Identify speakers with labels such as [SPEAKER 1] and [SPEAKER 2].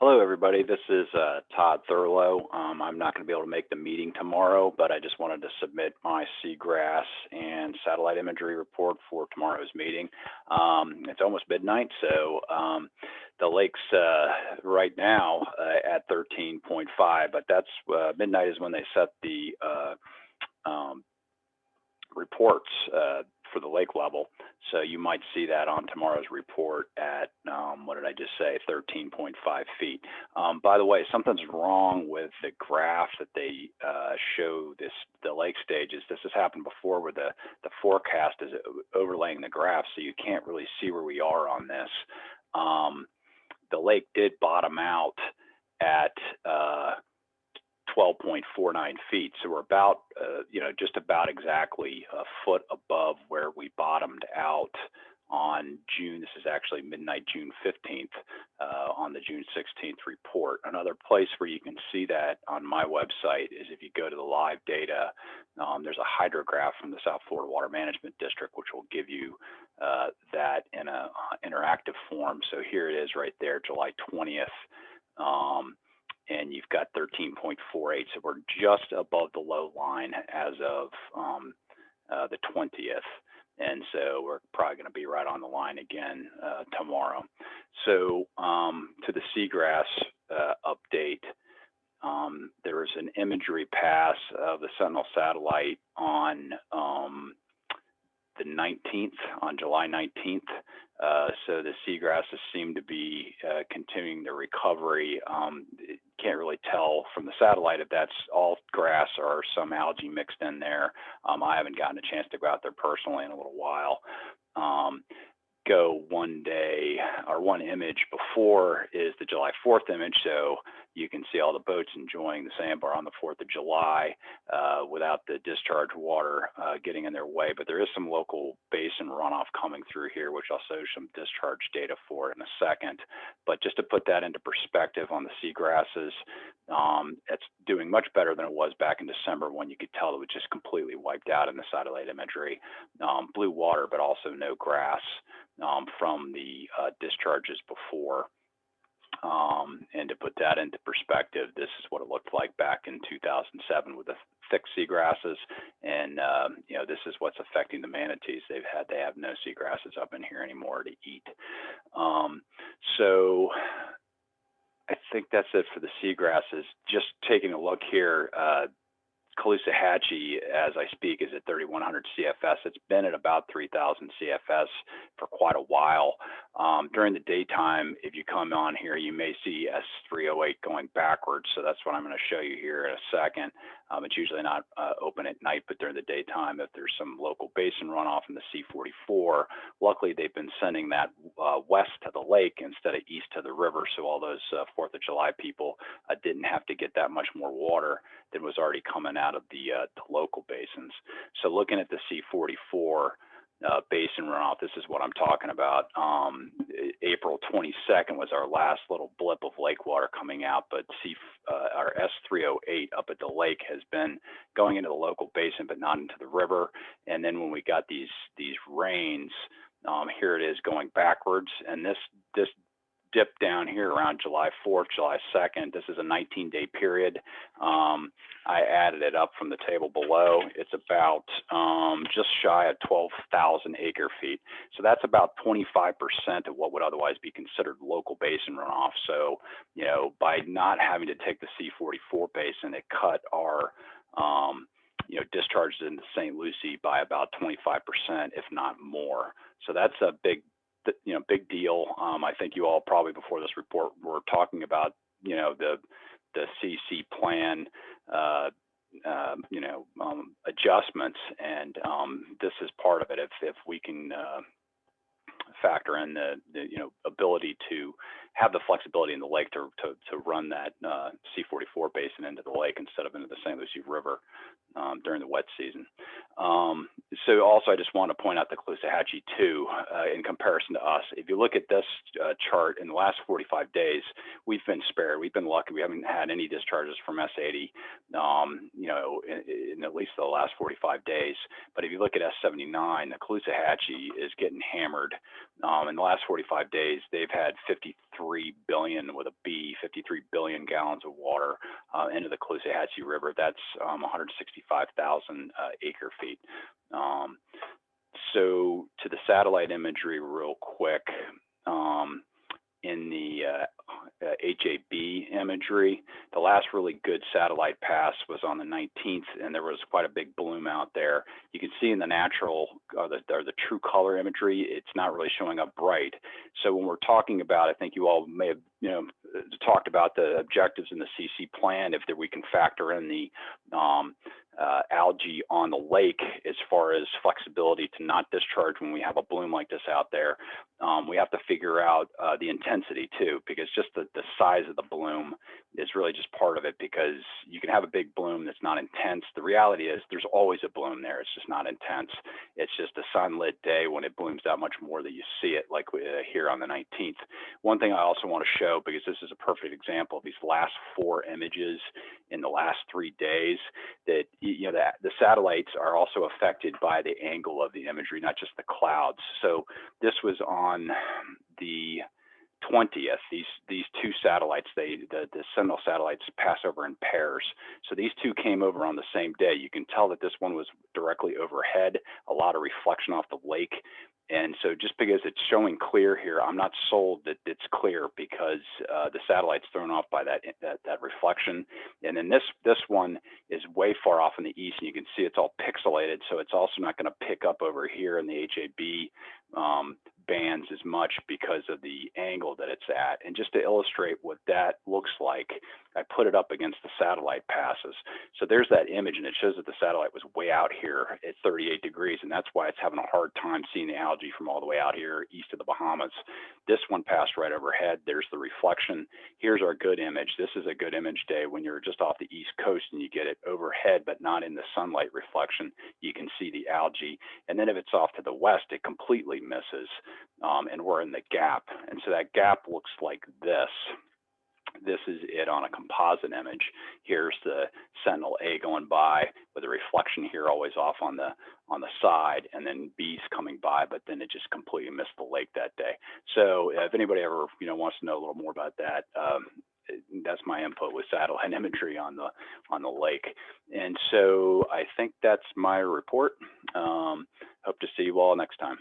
[SPEAKER 1] Hello, everybody. This is Todd Thurlow. I'm not going to be able to make the meeting tomorrow, but I just wanted to submit my seagrass and satellite imagery report for tomorrow's meeting. It's almost midnight, so the lake's right now at 13.5, but that's midnight is when they set the reports for the lake level. So you might see that on tomorrow's report at, what did I just say, 13.5 feet. By the way, something's wrong with the graph that they show the lake stages. This has happened before where the forecast is overlaying the graph, so you can't really see where we are on this. The lake did bottom out at 12.49 feet. So we're about, just about exactly a foot above where we bottomed out on June. This is actually midnight, June 15th, on the June 16th report. Another place where you can see that on my website is if you go to the live data, there's a hydrograph from the South Florida Water Management District, which will give you that in a interactive form. So here it is right there, July 20th. And you've got 13.48, so we're just above the low line as of the 20th, and so we're probably going to be right on the line again tomorrow. So to the seagrass update, there was an imagery pass of the Sentinel satellite on the 19th, on July 19th. So the seagrasses seem to be continuing the recovery. Can't really tell from the satellite if that's all grass or some algae mixed in there. I haven't gotten a chance to go out there personally in a little while. Go one day or one image before is the July 4th image, so you can see all the boats enjoying the sandbar on the 4th of July without the discharge water getting in their way. But there is some local basin runoff coming through here, which I'll show some discharge data for in a second. But just to put that into perspective on the seagrasses, it's doing much better than it was back in December when you could tell it was just completely wiped out in the satellite imagery. Blue water, but also no grass from the discharges before. And to put that into perspective, this is what it looked like back in 2007 with the thick seagrasses, and this is what's affecting the manatees. They have no seagrasses up in here anymore to eat. So I think that's it for the seagrasses. Just taking a look here, Caloosahatchee, as I speak, is at 3,100 CFS. It's been at about 3,000 CFS for quite a while. During the daytime, if you come on here, you may see S308 going backwards. So that's what I'm going to show you here in a second. It's usually not open at night, but during the daytime, if there's some local basin runoff in the C44, luckily they've been sending that west to the lake instead of east to the river. So all those 4th of July people didn't have to get that much more water than was already coming out of the local basins. So looking at the C44 basin runoff, this is what I'm talking about. April 22nd was our last little blip of lake water coming out, but our S308 up at the lake has been going into the local basin, but not into the river. And then when we got these rains, here it is going backwards, and this dip down here around July 4th, July 2nd. This is a 19-day period. I added it up from the table below. It's about just shy of 12,000 acre feet. So that's about 25% of what would otherwise be considered local basin runoff. So, by not having to take the C44 basin, it cut our discharges into St. Lucie by about 25%, if not more. So that's a big deal. I think you all probably before this report were talking about, the CC plan, adjustments, and this is part of it. If we can factor in the ability to have the flexibility in the lake to run that C44 basin into the lake instead of into the St. Lucie River during the wet season. So also, I just want to point out the Caloosahatchee too, in comparison to us. If you look at this chart in the last 45 days, we've been spared. We've been lucky. We haven't had any discharges from S80, in at least the last 45 days. But if you look at S79, the Caloosahatchee is getting hammered. In the last 45 days, they've had 53 billion with a B, 53 billion gallons of water into the Caloosahatchee River. That's 165,000 acre feet. So to the satellite imagery real quick, in the HAB imagery, the last really good satellite pass was on the 19th, and there was quite a big bloom out there. You can see in the natural or the true color imagery, it's not really showing up bright. So when we're talking about, I think you all may have talked about the objectives in the CC plan, if we can factor in the algae on the lake as far as flexibility to not discharge when we have a bloom like this out there. We have to figure out the intensity too, because just the size of the bloom is really just part of it, because you can have a big bloom that's not intense. The reality is there's always a bloom there. It's just not intense. It's just a sunlit day when it blooms that much more that you see it, like here on the 19th. One thing I also want to show, because this is a perfect example of these last 4 images in the last 3 days, that the satellites are also affected by the angle of the imagery, not just the clouds. So this was on the 20th. These 2 satellites, the Sentinel satellites, pass over in pairs. So these 2 came over on the same day. You can tell that this one was directly overhead, a lot of reflection off the lake. And so just because it's showing clear here, I'm not sold that it's clear, because the satellite's thrown off by that reflection. And then this one is way far off in the east, and you can see it's all pixelated. So it's also not going to pick up over here in the HAB bands as much because of the angle that it's at. And just to illustrate what that looks like, I put it up against the satellite passes. So there's that image, and it shows that the satellite was way out here at 38 degrees, and that's why it's having a hard time seeing the algae from all the way out here east of the Bahamas. This one passed right overhead. There's the reflection. Here's our good image. This is a good image day when you're just off the east coast and you get it overhead, but not in the sunlight reflection. You can see the algae. And then if it's off to the west, it completely misses, and we're in the gap. And so that gap looks like this. This is it on a composite image. Here's the Sentinel A going by with a reflection here always off on the side, and then B's coming by, but then it just completely missed the lake that day. So if anybody ever wants to know a little more about that, that's my input with satellite imagery on the lake. And so I think that's my report. Hope to see you all next time.